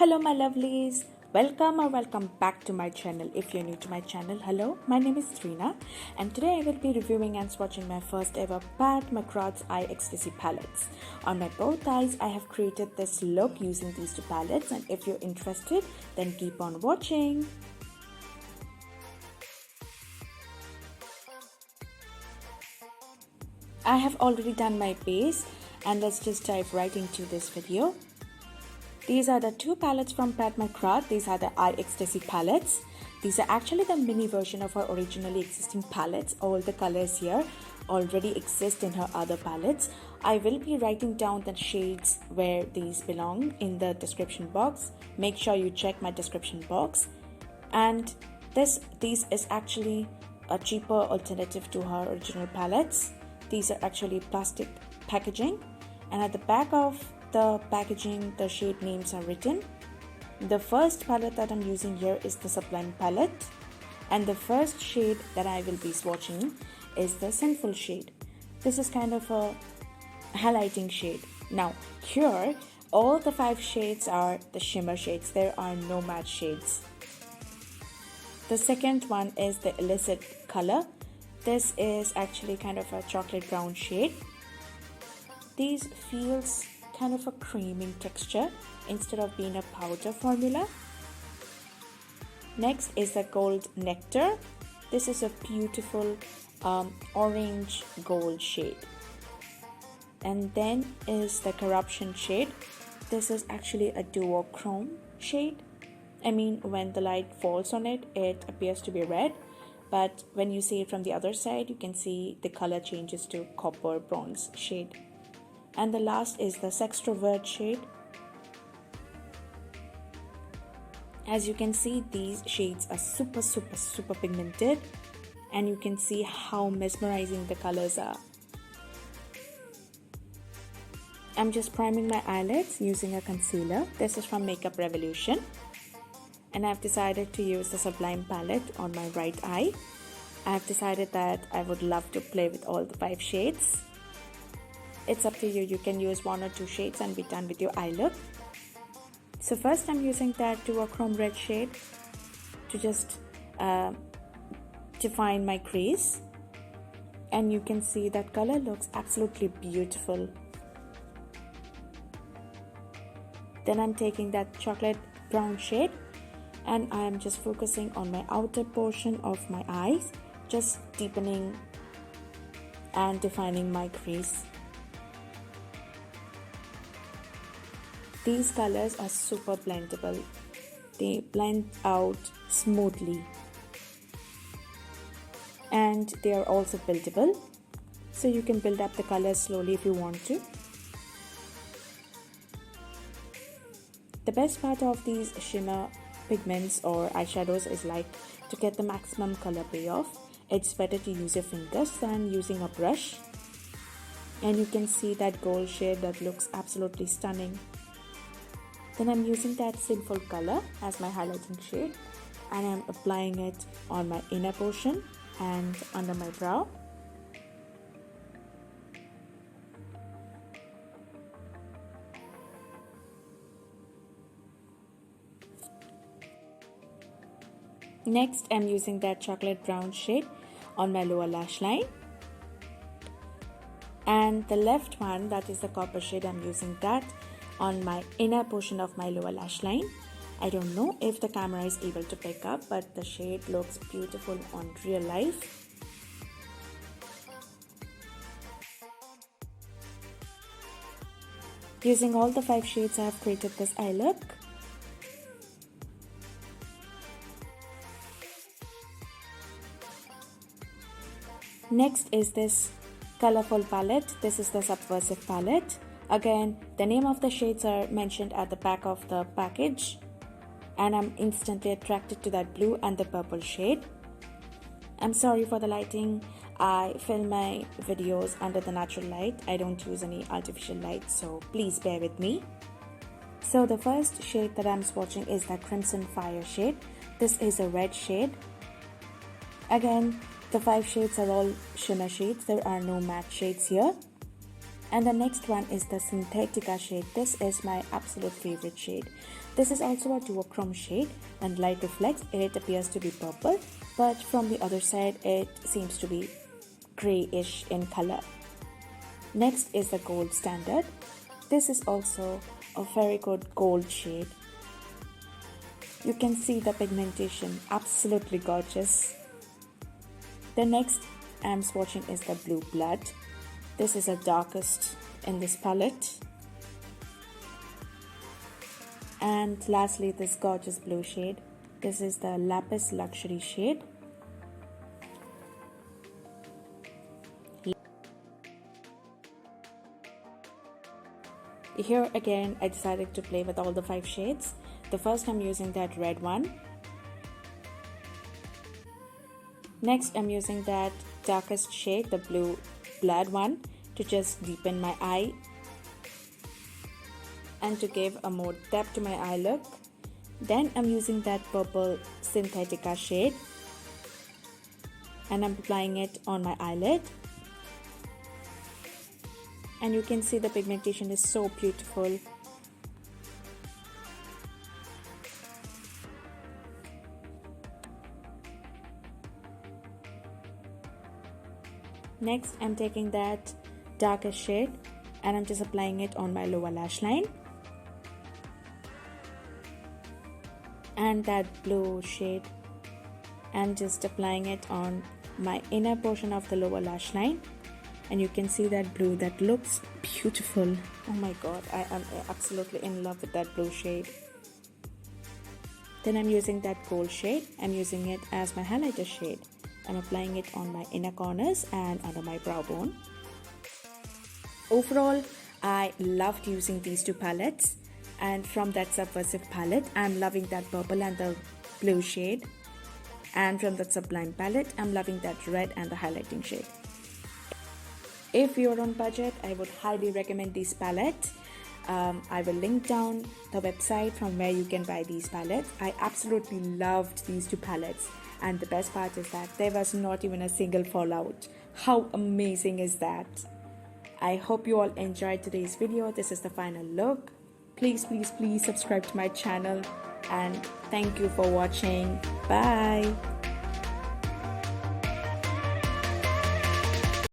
Hello my lovelies, welcome back to my channel. If you're new to my channel, hello, my name is Trina and today I will be reviewing and swatching my first ever Mcgrath's Eye Ecstasy palettes. On my both eyes I have created this look using these two palettes, and if you're interested then keep on watching. I have already done my base and let's just dive right into this video. These are the two palettes from Mcgrath. These are the Eye Ecstasy palettes. These are actually the mini version of her originally existing palettes. All the colors here already exist in her other palettes. I will be writing down the shades where these belong in the description box. Make sure you check my description box. And these is actually a cheaper alternative to her original palettes. These are actually plastic packaging, and at the back of the packaging the shade names are written. The first palette that I'm using here is the Sublime palette, and the first shade that I will be swatching is the Sinful shade. This is kind of a highlighting shade. Now here all the 5 shades are the shimmer shades. There are no matte shades. The second one is the Illicit color. This is actually kind of a chocolate brown shade. These feels kind of a creamy texture instead of being a powder formula. Next is the gold Nectar. This is a beautiful orange gold shade. And then is the Corruption shade. This is actually a duochrome shade. I mean, when the light falls on it, it appears to be red, but when you see it from the other side, you can see the color changes to copper bronze shade. And the last is the Sextrovert shade. As you can see, these shades are super pigmented, and you can see how mesmerizing the colors are. I'm just priming my eyelids using a concealer. This is from Makeup Revolution, and I've decided to use the Sublime palette on my right eye. I've decided that I would love to play with all the 5 shades. It's up to you. You can use 1 or 2 shades and be done with your eye look. So first I'm using that duochrome red shade to just define my crease, and you can see that color looks absolutely beautiful. Then I'm taking that chocolate brown shade and I am just focusing on my outer portion of my eyes, just deepening and defining my crease. These colors are super blendable. They blend out smoothly, and they are also buildable, so you can build up the colors slowly if you want to. The best part of these shimmer pigments or eyeshadows is like to get the maximum color payoff. It's better to use your fingers than using a brush, and you can see that gold shade that looks absolutely stunning. Then I'm using that Sinful color as my highlighting shade, and I'm applying it on my inner portion and under my brow. Next, I'm using that chocolate brown shade on my lower lash line. And the left one, that is the copper shade, I'm using that on my inner portion of my lower lash line. I don't know if the camera is able to pick up, but the shade looks beautiful on real life. Using all the 5 shades, I have created this eye look. Next is this colorful palette. This is the Subversive palette. Again, the name of the shades are mentioned at the back of the package, and I'm instantly attracted to that blue and the purple shade. I'm sorry for the lighting. I film my videos under the natural light. I don't use any artificial light, so please bear with me. So the first shade that I'm swatching is that Crimson Fire shade. This is a red shade. Again, the 5 shades are all shimmer shades. There are no matte shades here. And the next one is the Synthetica shade. This is my absolute favorite shade. This is also a duochrome shade, and light reflects. It appears to be purple, but from the other side it seems to be grayish in color. Next is the Gold Standard. This is also a very good gold shade. You can see the pigmentation, absolutely gorgeous. The next I'm swatching is the Blue Blood. This is the darkest in this palette. And lastly, this gorgeous blue shade. This is the Lapis Luxury shade. Here again, I decided to play with all the 5 shades. The first I'm using that red one. Next I'm using that darkest shade, the Blue Blood one, to just deepen my eye and to give a more depth to my eye look. Then I'm using that purple Synthetica shade and I'm applying it on my eyelid. And you can see the pigmentation is so beautiful. Next, I'm taking that darkest shade and I'm just applying it on my lower lash line. And that blue shade, and just applying it on my inner portion of the lower lash line. And you can see that blue, that looks beautiful. Oh my god, I am absolutely in love with that blue shade. Then I'm using that gold shade. I'm using it as my highlighter shade. I'm applying it on my inner corners and under my brow bone. Overall, I loved using these 2 palettes. And from that Subversive palette, I'm loving that purple and the blue shade. And from that Sublime palette, I'm loving that red and the highlighting shade. If you're on budget, I would highly recommend these palettes. I will link down the website from where you can buy these palettes. I absolutely loved these 2 palettes. And the best part is that there was not even a single fallout. How amazing is that? I hope you all enjoyed today's video. This is the final look. Please subscribe to my channel. And thank you for watching. Bye.